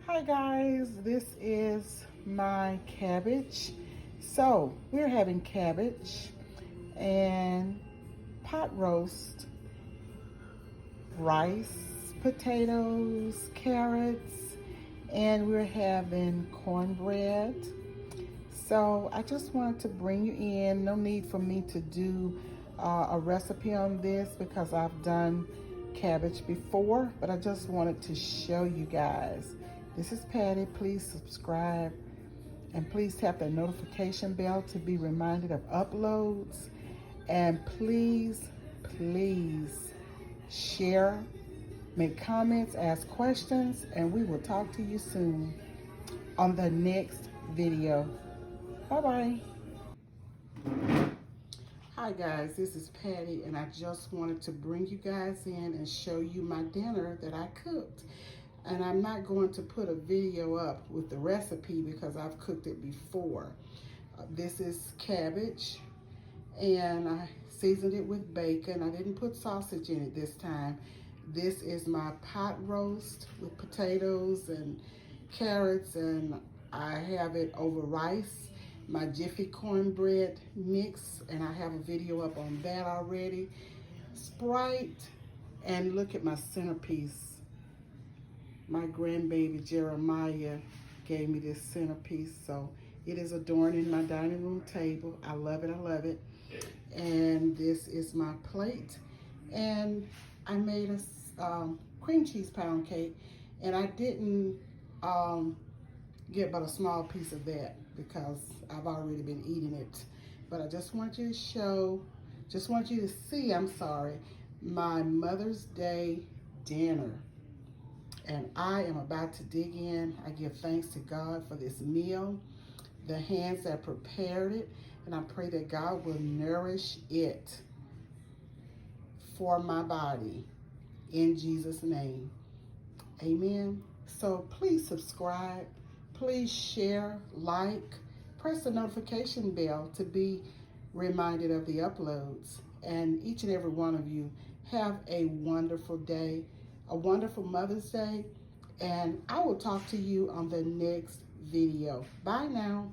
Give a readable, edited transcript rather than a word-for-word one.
Hi guys, this is my cabbage. So we're having cabbage and pot roast, rice, potatoes, carrots, and we're having cornbread. So I just wanted to bring you in. No need for me to do a recipe on this because I've done cabbage before, but I just wanted to show you guys. This is Patti. Please subscribe and please tap that notification bell to be reminded of uploads. And please share, make comments, ask questions, and we will talk to you soon on the next video. Bye-bye. Hi guys, this is Patti, and I just wanted to bring you guys in and show you my dinner that I cooked. And I'm not going to put a video up with the recipe because I've cooked it before. This is cabbage, and I seasoned it with bacon. I didn't put sausage in it this time. This is my pot roast with potatoes and carrots, and I have it over rice. My Jiffy cornbread mix, and I have a video up on that already. Sprite, and look at my centerpiece. My grandbaby Jeremiah gave me this centerpiece, so it is adorning my dining room table. I love it, I love it. And this is my plate. And I made a cream cheese pound cake, and I didn't get but a small piece of that because I've already been eating it. But I just want you to see, my Mother's Day dinner. And I am about to dig in. I give thanks to God for this meal, the hands that prepared it, and I pray that God will nourish it for my body in Jesus' name. Amen. So please subscribe, please share, like, press the notification bell to be reminded of the uploads. And each and every one of you have a wonderful day, a wonderful Mother's Day, and I will talk to you on the next video. Bye now.